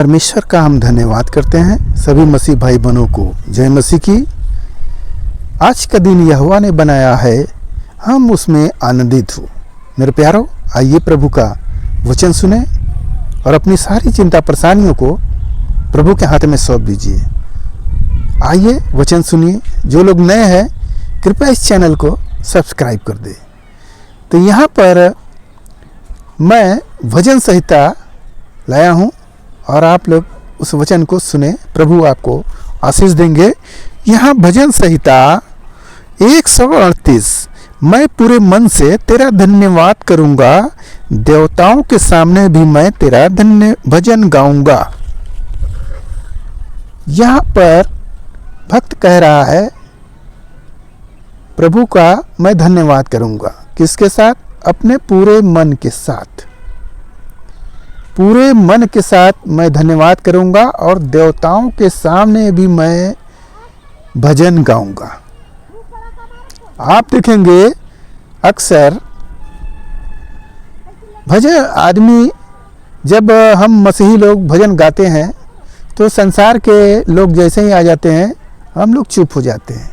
परमेश्वर का हम धन्यवाद करते हैं। सभी मसीह भाई बहनों को जय मसीह की। आज का दिन यहोवा ने बनाया है, हम उसमें आनंदित हो। मेरे प्यारों, आइए प्रभु का वचन सुने और अपनी सारी चिंता परेशानियों को प्रभु के हाथ में सौंप दीजिए। आइए वचन सुनिए। जो लोग नए हैं कृपया इस चैनल को सब्सक्राइब कर दे। तो यहाँ पर मैं भजन संहिता लाया हूँ और आप लोग उस वचन को सुने। प्रभु आपको आशीष देंगे। यहाँ भजन संहिता 138। मैं पूरे मन से तेरा धन्यवाद करूँगा, देवताओं के सामने भी मैं तेरा भजन गाऊंगा। यहाँ पर भक्त कह रहा है प्रभु का मैं धन्यवाद करूँगा। किसके साथ? अपने पूरे मन के साथ। पूरे मन के साथ मैं धन्यवाद करूंगा और देवताओं के सामने भी मैं भजन गाऊंगा। आप देखेंगे अक्सर भजन आदमी, जब हम मसीही लोग भजन गाते हैं तो संसार के लोग जैसे ही आ जाते हैं हम लोग चुप हो जाते हैं,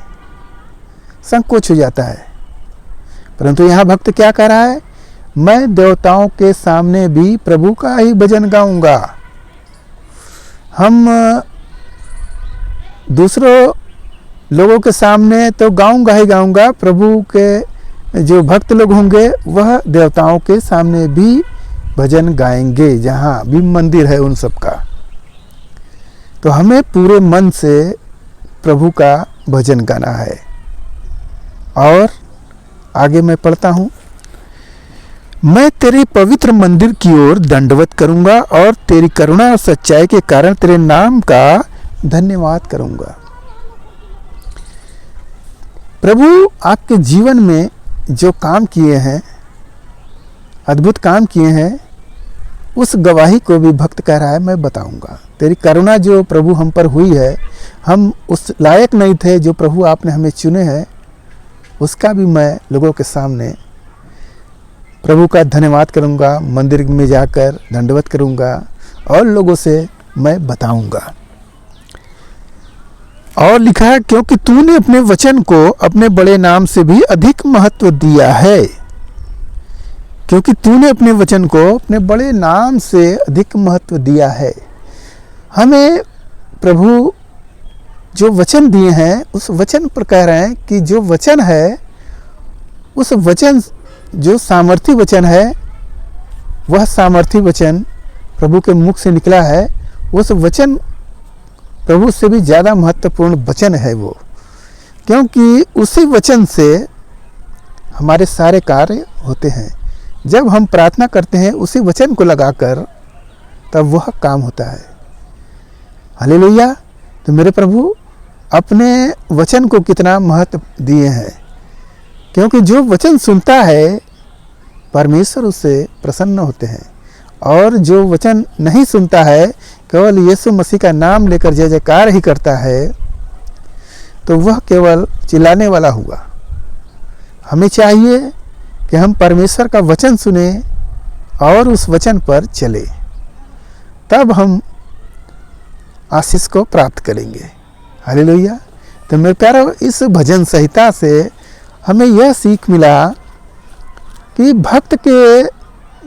संकोच हो जाता है। परंतु यहाँ भक्त क्या कह रहा है? मैं देवताओं के सामने भी प्रभु का ही भजन गाऊंगा। हम दूसरों लोगों के सामने तो गाऊंगा ही गाऊंगा, प्रभु के जो भक्त लोग होंगे वह देवताओं के सामने भी भजन गाएंगे, जहाँ भी मंदिर है उन सब का। तो हमें पूरे मन से प्रभु का भजन गाना है। और आगे मैं पढ़ता हूँ। मैं तेरे पवित्र मंदिर की ओर दंडवत करूंगा और तेरी करुणा और सच्चाई के कारण तेरे नाम का धन्यवाद करूंगा। प्रभु आपके जीवन में जो काम किए हैं, अद्भुत काम किए हैं, उस गवाही को भी भक्त कह रहा है मैं बताऊंगा। तेरी करुणा जो प्रभु हम पर हुई है, हम उस लायक नहीं थे, जो प्रभु आपने हमें चुने हैं, उसका भी मैं लोगों के सामने प्रभु का धन्यवाद करूंगा। मंदिर में जाकर दंडवत करूंगा और लोगों से मैं बताऊंगा। और लिखा है, क्योंकि तूने अपने वचन को अपने बड़े नाम से भी अधिक महत्व दिया है। क्योंकि तूने अपने वचन को अपने बड़े नाम से अधिक महत्व दिया है। हमें प्रभु जो वचन दिए हैं उस वचन पर कह रहे हैं कि जो वचन है, उस वचन जो सामर्थी वचन है, वह सामर्थी वचन प्रभु के मुख से निकला है। उस वचन प्रभु से भी ज़्यादा महत्वपूर्ण वचन है वो, क्योंकि उसी वचन से हमारे सारे कार्य होते हैं। जब हम प्रार्थना करते हैं उसी वचन को लगाकर, तब वह काम होता है। हालेलुया। तो मेरे प्रभु अपने वचन को कितना महत्व दिए हैं, क्योंकि जो वचन सुनता है परमेश्वर उससे प्रसन्न होते हैं। और जो वचन नहीं सुनता है, केवल यीशु मसीह का नाम लेकर जय जयकार ही करता है, तो वह केवल चिल्लाने वाला हुआ। हमें चाहिए कि हम परमेश्वर का वचन सुने और उस वचन पर चले, तब हम आशीष को प्राप्त करेंगे। हालेलुया। तो मेरे प्यारो, इस भजन संहिता से हमें यह सीख मिला कि भक्त के,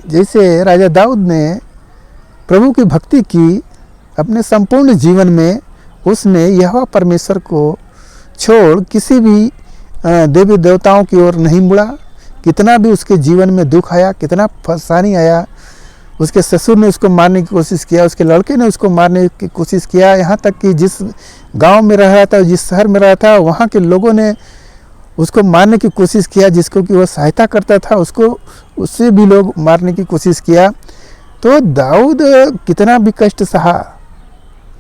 जैसे राजा दाऊद ने प्रभु की भक्ति की अपने संपूर्ण जीवन में, उसने यहोवा परमेश्वर को छोड़ किसी भी देवी देवताओं की ओर नहीं मुड़ा। कितना भी उसके जीवन में दुख आया, कितना परेशानी आया, उसके ससुर ने उसको मारने की कोशिश किया, उसके लड़के ने उसको मारने की कोशिश किया, यहाँ तक कि जिस गांव में रह रहा था, जिस शहर में रहा था, वहाँ के लोगों ने उसको मारने की कोशिश किया। जिसको कि वह सहायता करता था, उसको उससे भी लोग मारने की कोशिश किया। तो दाऊद कितना भी कष्ट सहा,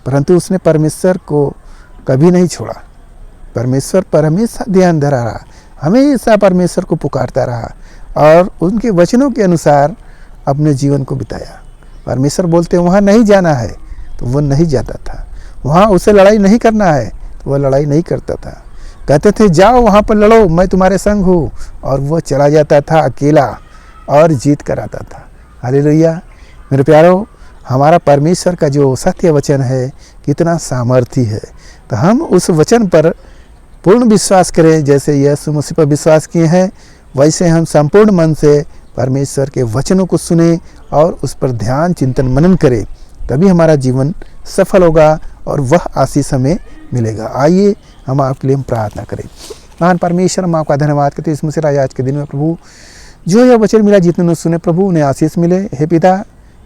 परंतु उसने परमेश्वर को कभी नहीं छोड़ा। परमेश्वर पर हमेशा ध्यान धरा रहा, हमेशा परमेश्वर को पुकारता रहा और उनके वचनों के अनुसार अपने जीवन को बिताया। परमेश्वर बोलते वहाँ नहीं जाना है तो वह नहीं जाता था, वहाँ उसे लड़ाई नहीं करना है तो वह लड़ाई नहीं करता था। कहते थे जाओ वहाँ पर लड़ो, मैं तुम्हारे संग हूँ, और वह चला जाता था अकेला और जीत कर आता था। हालेलुया। मेरे प्यारों, हमारा परमेश्वर का जो सत्य वचन है कितना सामर्थी है। तो हम उस वचन पर पूर्ण विश्वास करें, जैसे यीशु मसीह पर विश्वास किए हैं वैसे हम संपूर्ण मन से परमेश्वर के वचनों को सुने और उस पर ध्यान चिंतन मनन करें, तभी हमारा जीवन सफल होगा और वह आशीष हमें मिलेगा। आइए हम आपके लिए प्रार्थना करें। महान परमेश्वर, हम आपका धन्यवाद करते हैं इस मुसीबत आज के दिन में प्रभु, जो यह वचन मिला जितने ने सुने प्रभु उन्हें आशीष मिले। हे पिता,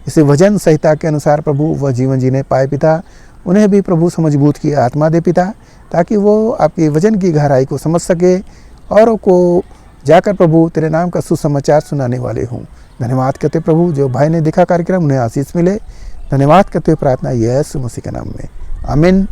इसे वचन संहिता के अनुसार प्रभु वह जीवन जीने पाए पिता, उन्हें भी प्रभु समझबूझ की आत्मा दे पिता, ताकि वो आपके वचन की गहराई को समझ सके और को जाकर प्रभु तेरे नाम का सुसमाचार सुनाने वाले हों। धन्यवाद करते प्रभु, जो भाई ने देखा कार्यक्रम उन्हें आशीष मिले। धन्यवाद करते हुए प्रार्थना यीशु मसीह के नाम में, आमीन।